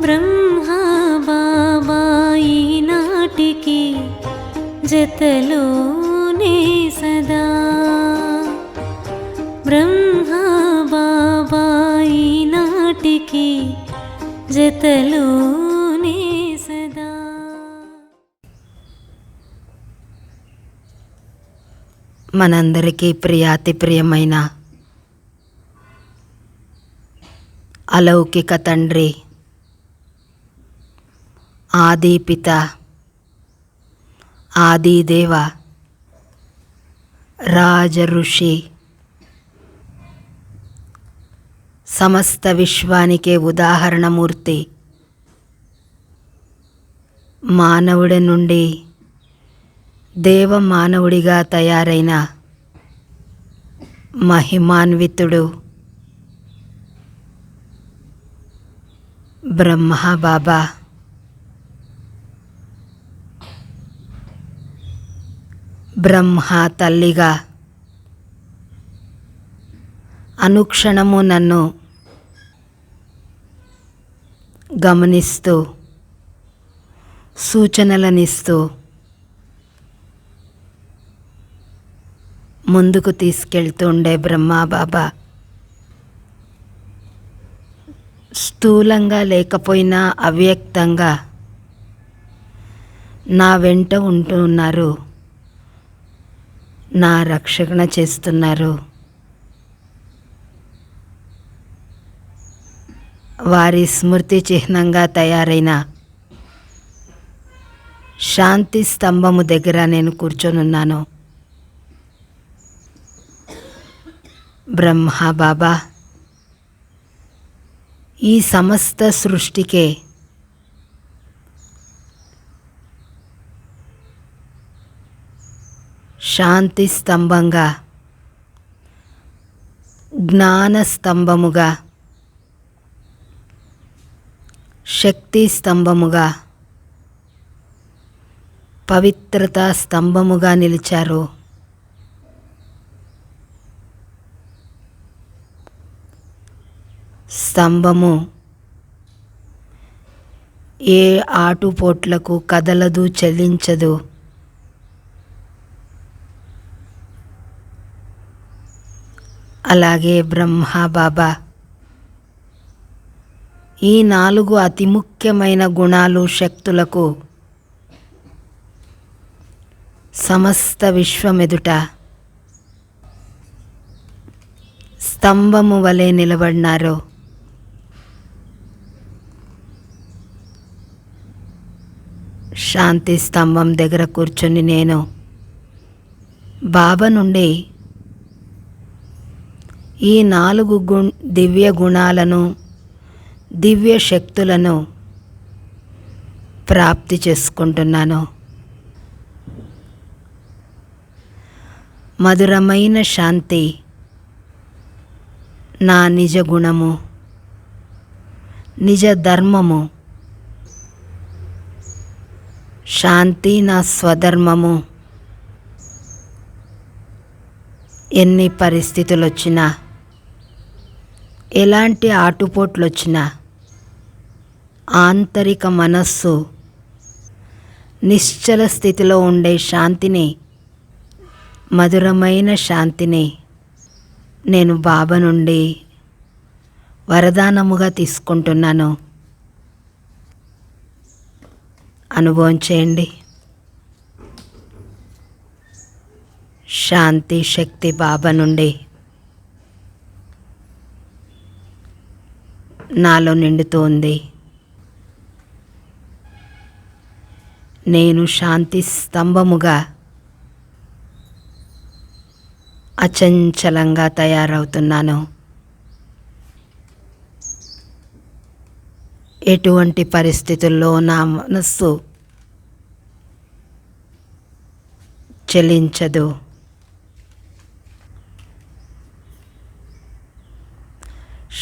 బ్రహ్మా బాబా ఈనాటికి జతలోనే సదా. బ్రహ్మా బాబా ఈనాటికి జతలోనే సదా. మనందరికీ ప్రియాతి ప్రియమైన అలౌకిక తండ్రి, ఆది పిత, ఆదిదేవ, రాజ ఋషి, సమస్త విశ్వానికే ఉదాహరణమూర్తి, మానవుడి నుండి దేవ మానవుడిగా తయారైన మహిమాన్వితుడు బ్రహ్మ బాబా. బ్రహ్మ తల్లిగా అనుక్షణము నన్ను గమనిస్తూ సూచనలనిస్తూ ముందుకు తీసుకెళ్తుండే బ్రహ్మా బాబా స్థూలంగా లేకపోయినా అవ్యక్తంగా నా వెంట ఉంటున్నారు, నా రక్షణ చేస్తున్నారు. వారి స్మృతి చిహ్నంగా తయారైన శాంతి స్తంభము దగ్గర నేను కూర్చొనున్నాను. బ్రహ్మ బాబా ఈ సమస్త సృష్టికే శాంతి స్తంభంగా, జ్ఞాన స్తంభముగా, శక్తి స్తంభముగా, పవిత్రత స్తంభముగా నిలిచారు. స్తంభము ఏ ఆటుపోట్లకు కదలదు, చలించదు. అలాగే బ్రహ్మ బాబా ఈ 4 అతి ముఖ్యమైన గుణాలు, శక్తులకు సమస్త విశ్వమెదుట స్తంభము వలె నిలబడినారు. శాంతి స్తంభం దగ్గర కూర్చొని నేను బాబా నుండి ఈ 4 దివ్య గుణాలను, దివ్య శక్తులను ప్రాప్తి చేసుకుంటున్నాను. మధురమైన శాంతి నా నిజ గుణము, నిజ ధర్మము. శాంతి నా స్వధర్మము. ఎన్ని పరిస్థితులు వచ్చినా, ఎలాంటి ఆటుపోట్లు వచ్చినా ఆంతరిక మనస్సు నిశ్చల స్థితిలో ఉండే శాంతిని, మధురమైన శాంతిని నేను బాబా నుండి వరదానముగా తీసుకుంటున్నాను. అనుభవం చేయండి. శాంతి శక్తి బాబా నుండి నాలో నిండుతోంది. నేను శాంతి స్తంభముగా అచంచలంగా తయారవుతున్నాను. ఎటువంటి పరిస్థితుల్లో నా మనస్సు చలించదు.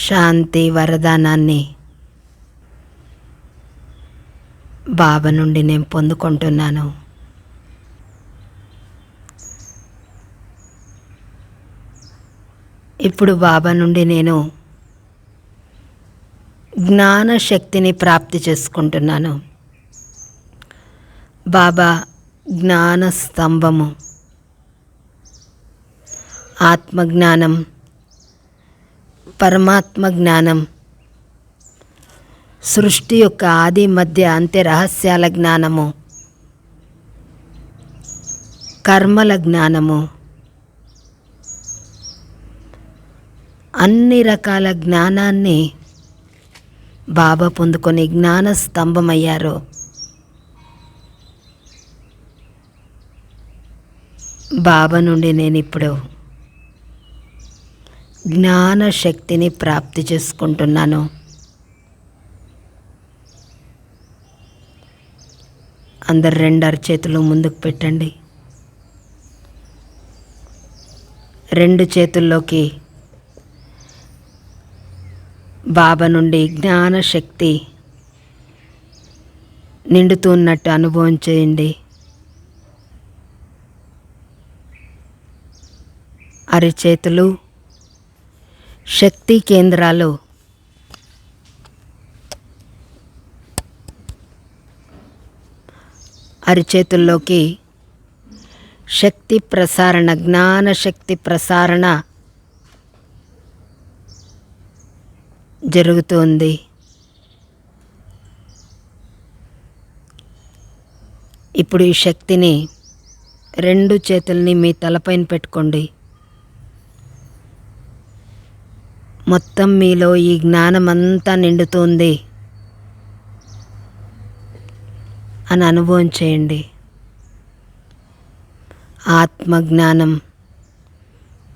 శాంతి వరదానాన్ని బాబా నుండి నేను పొందుకుంటున్నాను. ఇప్పుడు బాబా నుండి నేను జ్ఞానశక్తిని ప్రాప్తి చేసుకుంటున్నాను. బాబా జ్ఞాన స్తంభము, ఆత్మజ్ఞానం, పరమాత్మ జ్ఞానం, సృష్టి యొక్క ఆది మధ్య అంత్య రహస్యాల జ్ఞానము, కర్మల జ్ఞానము, అన్ని రకాల జ్ఞానాన్ని బాబా పొందుకొని జ్ఞాన స్తంభమయ్యారు. బాబా నుండి నేను ఇప్పుడు జ్ఞానశక్తిని ప్రాప్తి చేసుకుంటున్నాను. అందరు 2 అరచేతులు ముందుకు పెట్టండి. 2 చేతుల్లోకి బాబా నుండి జ్ఞానశక్తి నిండుతున్నట్టు అనుభవం చేయండి. అరిచేతులు శక్తి కేంద్రాలు. అరిచేతుల్లోకి శక్తి ప్రసారణ, జ్ఞానశక్తి ప్రసారణ జరుగుతుంది. ఇప్పుడు ఈ శక్తిని 2 చేతుల్ని మీ తలపైన పెట్టుకోండి. మొత్తం మీలో ఈ జ్ఞానమంతా నిండుతుంది అని అనుభవం చేయండి. ఆత్మజ్ఞానం,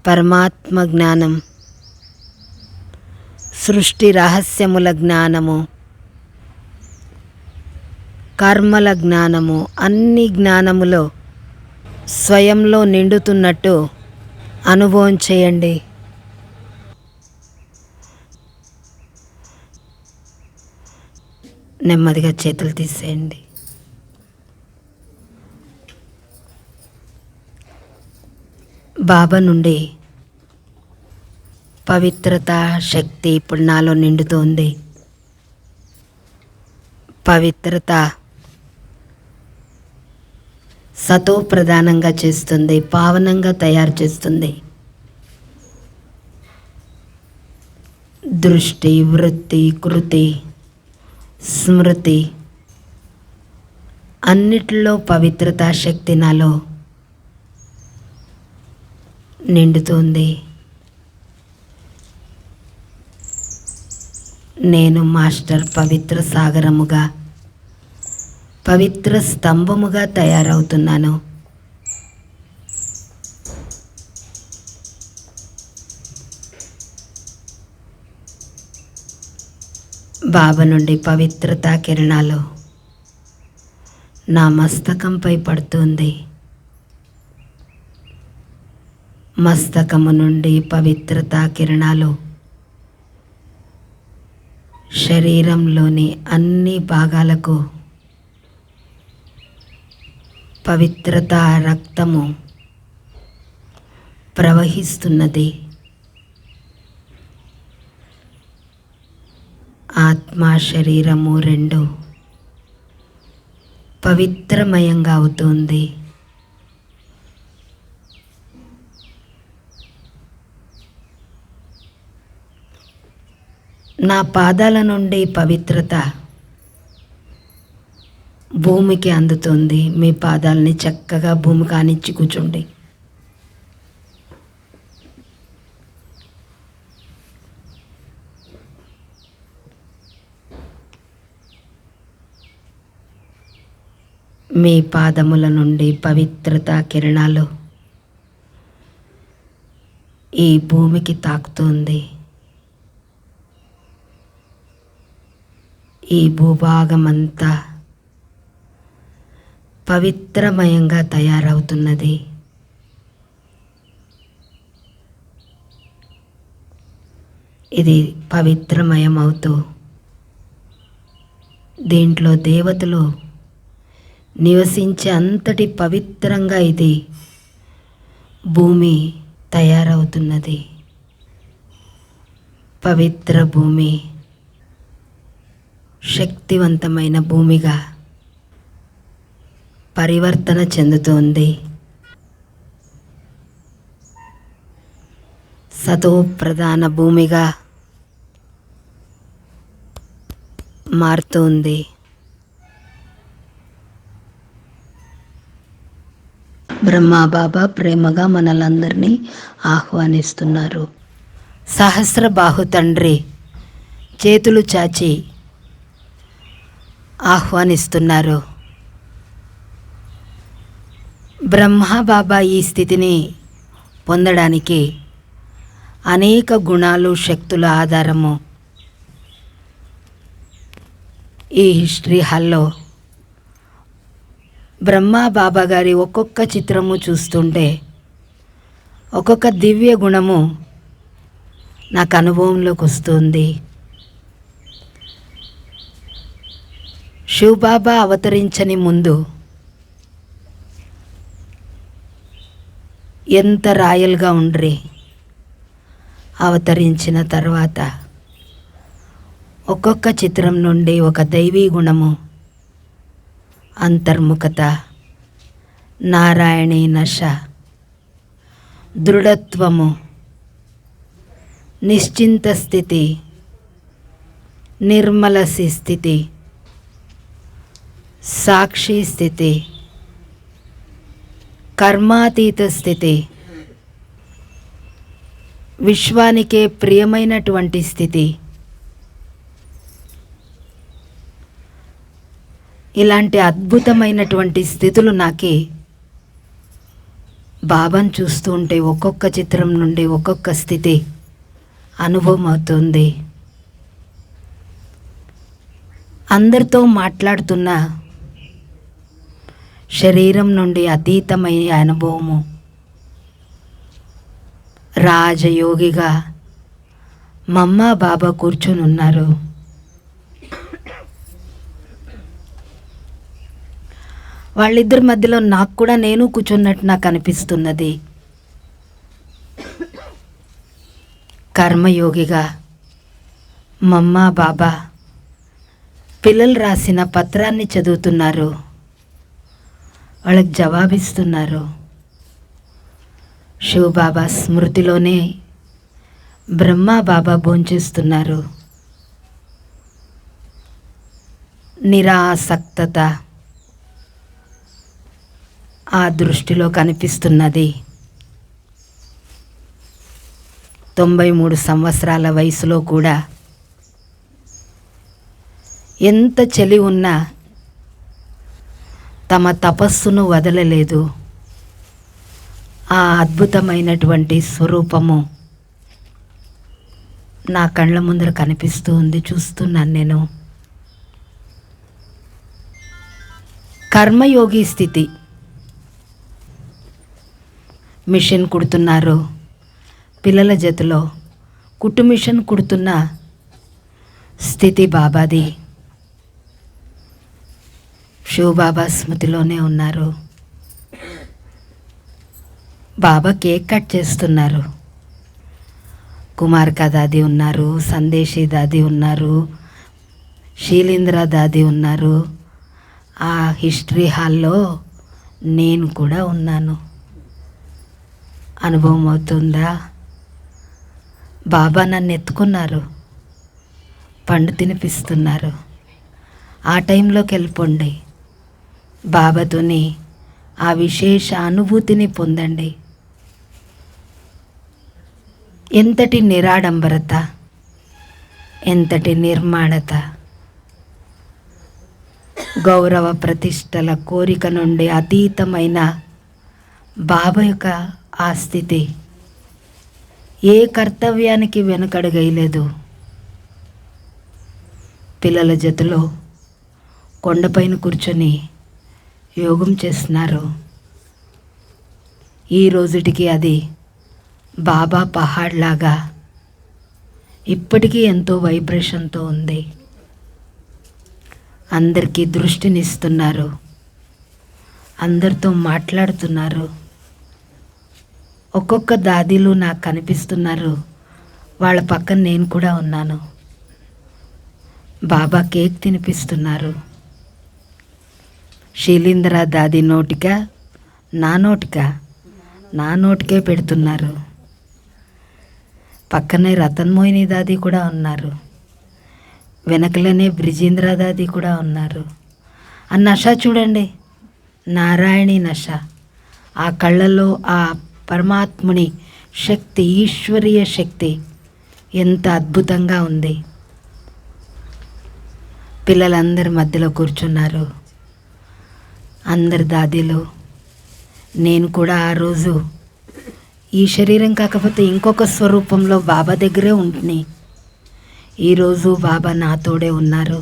పరమాత్మ జ్ఞానం, సృష్టి రహస్యముల జ్ఞానము, కర్మల జ్ఞానము, అన్ని జ్ఞానములో స్వయంలో నిండుతున్నట్టు అనుభవం చేయండి. నెమ్మదిగా చేతులు తీసేయండి. బాబా నుండి పవిత్రత శక్తి ఇప్పుడు నాలో నిండుతోంది. పవిత్రత సతో ప్రధానంగా చేస్తుంది, పావనంగా తయారు చేస్తుంది. దృష్టి, వృత్తి, కృతి, స్మృతి అన్నిటిలో పవిత్రతా శక్తి నాలో నిండుతుంది. నేను మాస్టర్ పవిత్ర సాగరముగా, పవిత్ర స్తంభముగా తయారవుతున్నాను. బాబా నుండి పవిత్రతా కిరణాలు నా మస్తకంపై పడుతుంది. మస్తకము నుండి పవిత్రతా కిరణాలు శరీరంలోని అన్ని భాగాలకు పవిత్రతా రక్తము ప్రవహిస్తున్నది. ఆత్మ శరీరము 2 పవిత్రమయంగా అవుతుంది. నా పాదాల నుండి పవిత్రత భూమికి అందుతుంది. మీ పాదాలని చక్కగా భూమి కానిచ్చి కూర్చోండి. మీ పాదముల నుండి పవిత్రతా కిరణాలు ఈ భూమికి తాకుతుంది. ఈ భూభాగమంతా పవిత్రమయంగా తయారవుతున్నది. ఇది పవిత్రమయం అవుతూ దీంట్లో దేవతలు నివసించే అంతటి పవిత్రంగా ఇది భూమి తయారవుతున్నది. పవిత్ర భూమి శక్తివంతమైన భూమిగా పరివర్తన చెందుతోంది. సతోప్రధాన భూమిగా మారుతుంది. బ్రహ్మాబాబా ప్రేమగా మనలందరినీ ఆహ్వానిస్తున్నారు. సహస్రబాహు తండ్రి చేతులు చాచి ఆహ్వానిస్తున్నారు. బ్రహ్మబాబా ఈ స్థితిని పొందడానికి అనేక గుణాలు, శక్తుల ఆధారము. ఈ హిస్టరీ హాల్లో బ్రహ్మబాబా గారి ఒక్కొక్క చిత్రము చూస్తుంటే ఒక్కొక్క దివ్య గుణము నాకు అనుభవంలోకి వస్తుంది. శివబాబా అవతరించని ముందు ఎంత రాయల్గా ఉండ్రి, అవతరించిన తర్వాత ఒక్కొక్క చిత్రం నుండి ఒక దైవీ గుణము, అంతర్ముఖత, నారాయణీ నశ, దృఢత్వము, నిశ్చింత స్థితి, నిర్మల స్థితి, సాక్షి స్థితి, కర్మాతీత స్థితి, విశ్వానికే ప్రియమైనటువంటి స్థితి, ఇలాంటి అద్భుతమైనటువంటి స్థితులు నాకి బాబాను చూస్తూ ఉంటే ఒక్కొక్క చిత్రం నుండి ఒక్కొక్క స్థితి అనుభవం అవుతుంది. అందరితో మాట్లాడుతున్న శరీరం నుండి అతీతమైన అనుభవము, రాజయోగిగా మమ్మ బాబా కూర్చొని ఉన్నారు. వాళ్ళిద్దరి మధ్యలో నాకు కూడా నేను కూర్చున్నట్టు నాకు అనిపిస్తున్నది. కర్మయోగిగా మమ్మ బాబా పిల్లలు రాసిన పత్రాన్ని చదువుతున్నారు, వాళ్ళకి జవాబిస్తున్నారు. శివబాబా స్మృతిలోనే బ్రహ్మబాబా భోంచేస్తున్నారు. నిరాసక్తత ఆ దృష్టిలో కనిపిస్తున్నది. 93 సంవత్సరాల వయసులో కూడా ఎంత చలి ఉన్నా తమ తపస్సును వదలలేదు. ఆ అద్భుతమైనటువంటి స్వరూపము నా కళ్ళ ముందర కనిపిస్తూ ఉంది, చూస్తున్నాను నేను. కర్మయోగి స్థితి, మిషన్ కుడుతున్నారు పిల్లల జతలో, కుట్టు మిషన్ కుడుతున్న స్థితి బాబాది. శివబాబా స్మృతిలోనే ఉన్నారు. బాబా కేక్ కట్ చేస్తున్నారు. కుమార్కా దాది ఉన్నారు, సందేశీ దాది ఉన్నారు, శీలేంద్ర దాది ఉన్నారు. ఆ హిస్టరీ హాల్లో నేను కూడా ఉన్నాను. అనుభవం అవుతుందా? బాబా నన్ను ఎత్తుకున్నారు, పండు తినిపిస్తున్నారు. ఆ టైంలోకి వెళ్ళిపోండి, బాబాతోని ఆ విశేష అనుభూతిని పొందండి. ఎంతటి నిరాడంబరత, ఎంతటి నిర్మాణత, గౌరవ ప్రతిష్టల కోరిక నుండి అతీతమైన బాబా యొక్క ఆ స్థితి. ఏ కర్తవ్యానికి వెనుకడుగైలేదు. పిల్లల జతలో కొండపైన కూర్చొని యోగం చేస్తున్నారు. ఈ రోజుటికి అది బాబా పహాడ్ లాగా ఇప్పటికీ ఎంతో వైబ్రేషన్తో ఉంది. అందరికీ దృష్టినిస్తున్నారు, అందరితో మాట్లాడుతున్నారు. ఒక్కొక్క దాదీలు నాకు కనిపిస్తున్నారు, వాళ్ళ పక్కన నేను కూడా ఉన్నాను. బాబా కేక్ తినిపిస్తున్నారు. శీలీంద్ర దాది నోటికా నా నోటికే పెడుతున్నారు. పక్కనే రతన్ మోహిని దాది కూడా ఉన్నారు. వెనకలనే బ్రిజేంద్ర దాది కూడా ఉన్నారు. ఆ నష చూడండి, నారాయణి నష. ఆ కళ్ళల్లో ఆ పరమాత్ముని శక్తి, ఈశ్వరీయ శక్తి ఎంత అద్భుతంగా ఉంది. పిల్లలందరి మధ్యలో కూర్చున్నారు, అందరి దాదీలు. నేను కూడా ఆ రోజు ఈ శరీరం కాకపోతే ఇంకొక స్వరూపంలో బాబా దగ్గరే ఉంటుంది. ఈరోజు బాబా నాతోడే ఉన్నారు,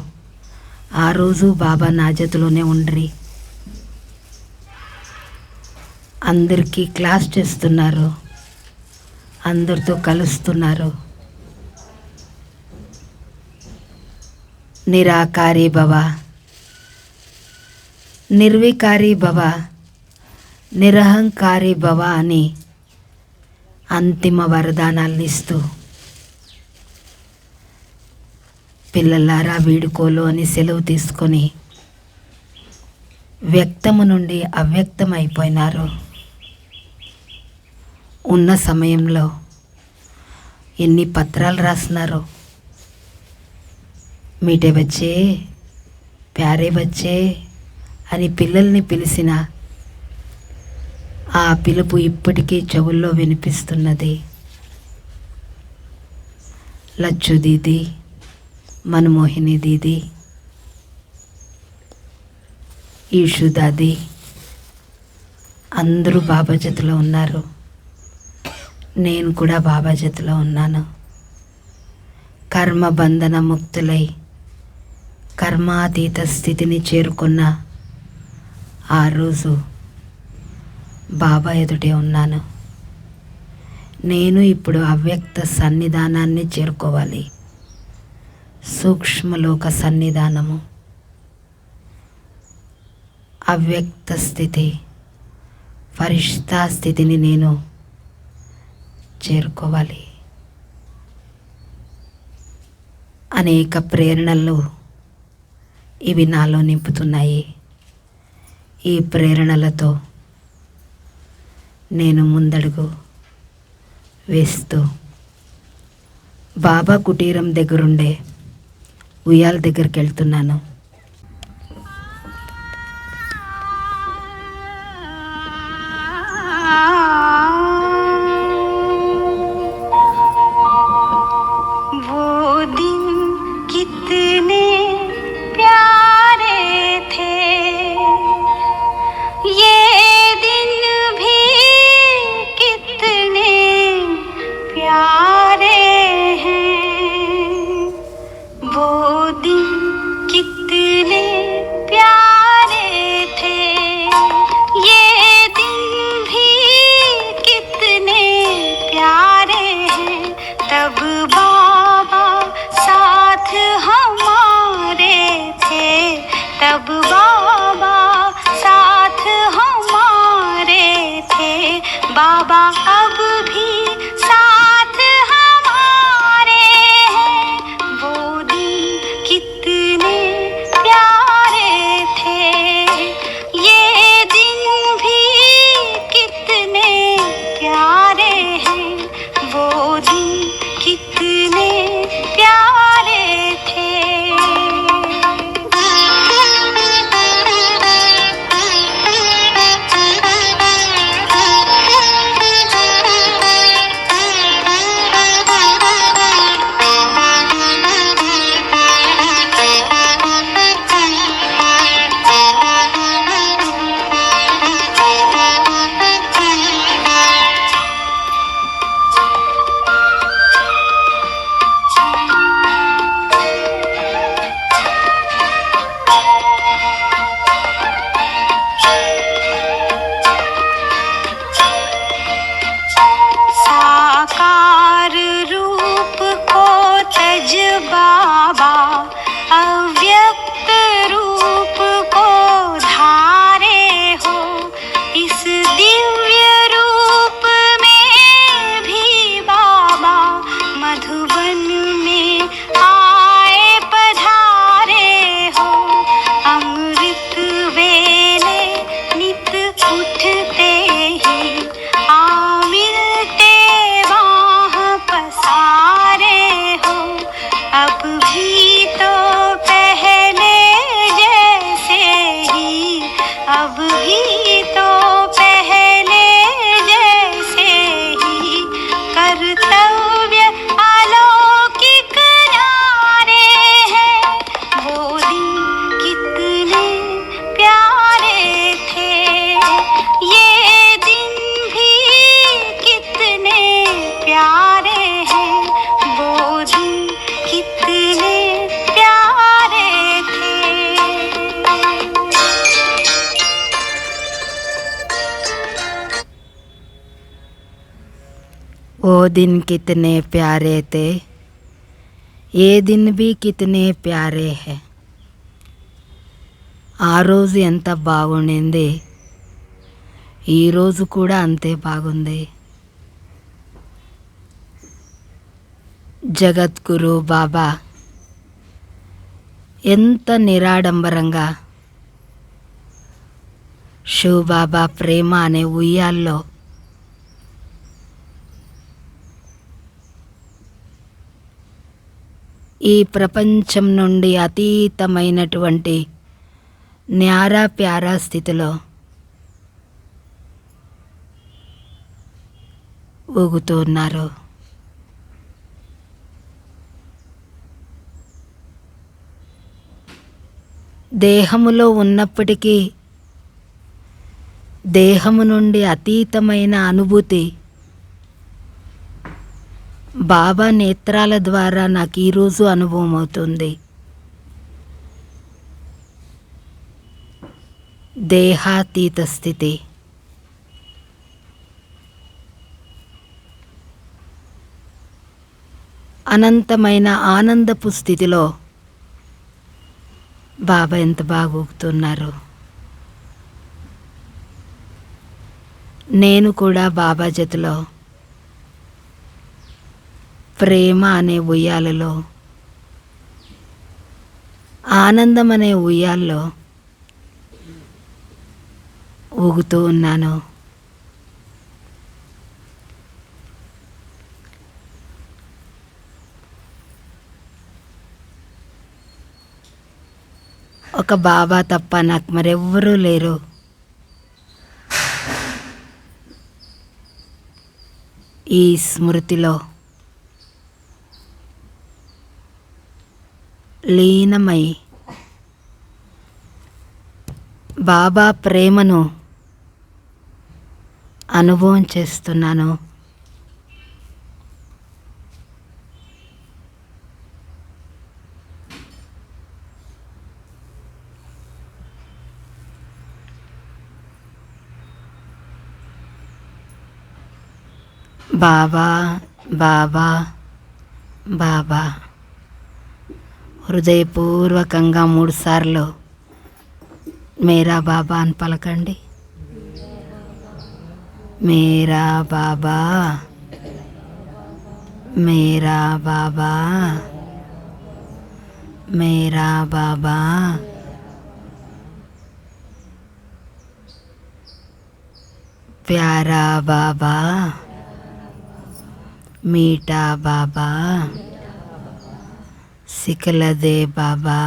ఆ రోజు బాబా నా జతలోనే ఉండ్రి. అందరికీ క్లాస్ చేస్తున్నారు, అందరితో కలుస్తున్నారు. నిరాకారి భవ, నిర్వికారి భవ, నిరహంకారి భవ అని అంతిమ వరదానాలు ఇస్తూ, పిల్లలారా వీడుకోలు అని సెలవు తీసుకొని వ్యక్తము నుండి అవ్యక్తం అయిపోయినారు. ఉన్న సమయంలో ఎన్ని పత్రాలు రాసినారో. మీటే బచ్చే, ప్యారే బచ్చే అని పిల్లల్ని పిలిచిన ఆ పిలుపు ఇప్పటికీ చెవుల్లో వినిపిస్తున్నది. లచ్చు దీది, మన్మోహిని దీది, ఈషు దాది అందరూ బాబా జతలో ఉన్నారు. నేను కూడా బాబా జతలో ఉన్నాను. కర్మ బంధన ముక్తులై కర్మాతీత స్థితిని చేరుకున్న ఆ రోజు బాబా ఎదుటే ఉన్నాను. నేను ఇప్పుడు అవ్యక్త సన్నిధానాన్ని చేరుకోవాలి. సూక్ష్మలోక సన్నిధానము, అవ్యక్త స్థితి, ఫరిష్తా స్థితిని నేను చేరుకోవాలి. అనేక ప్రేరణలు ఇవి నాలో నింపుతున్నాయి. ఈ ప్రేరణలతో నేను ముందడుగు వేస్తూ బాబా కుటీరం దగ్గరుండే ఉయ్యాల దగ్గరికి వెళ్తున్నాను. बाबा अब भी साथ हमारे हैं, वो दिन कितने प्यारे थे, ये दिन भी कितने प्यारे हैं, वो दिन कितने प्यारे थे। बाबा अव्यक्त रूप को धारे हो, इस दिव्य रूप में भी बाबा मधुबन में आए पधारे। दिन कितने प्यारे थे, ఏ దిన్ भी कितने प्यारे है. ఆ రోజు ఎంత బాగుండింది, ఈరోజు కూడా అంతే బాగుంది. జగద్గురు బాబా ఎంత నిరాడంబరంగా శివబాబా ప్రేమ అనే ఉయ్యాల్లో ఈ ప్రపంచం నుండి అతీతమైనటువంటి న్యారా ప్యారా స్థితిలో ఊగుతున్నారు. దేహములో ఉన్నప్పటికీ దేహము నుండి అతీతమైన అనుభూతి బాబా నేత్రాల ద్వారా నాకు ఈరోజు అనుభవం అవుతుంది. దేహాతీత స్థితి. అనంతమైన ఆనందపు స్థితిలో బాబా ఎంత బాగా ఊగుతున్నారు. నేను కూడా బాబా జతలో ప్రేమ అనే ఉయ్యాలలో, ఆనందం అనే ఉయ్యాల్లో ఊగుతూ ఉన్నాను. ఒక బాబా తప్ప నాకు మరెవ్వరూ లేరు. ఈ స్మృతిలో లీనమై బాబా ప్రేమను అనుభవం చేస్తున్నాను. బాబా బాబా బాబా హృదయపూర్వకంగా 3 సార్లు మేరా బాబా అని పలకండి. మేరా బాబా, మేరా బాబా, మేరా బాబా. ప్యారా బాబా, మీఠా బాబా, సికలదే బాబా,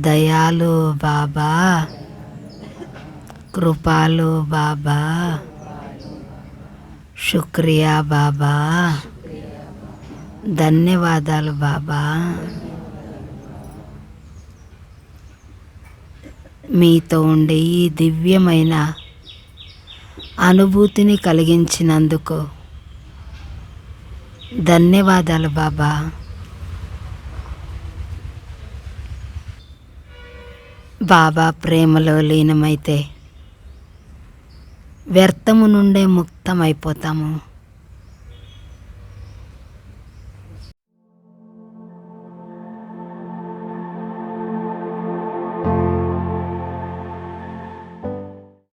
దయాలు బాబా, కృపాలు బాబా, శుక్రియా బాబా, ధన్యవాదాలు బాబా. మీతో ఉండే ఈ దివ్యమైన అనుభూతిని కలిగించినందుకు ధన్యవాదాలు బాబా. బాబా ప్రేమలో లీనమైతే వ్యర్థము నుండే ముక్తమైపోతాము.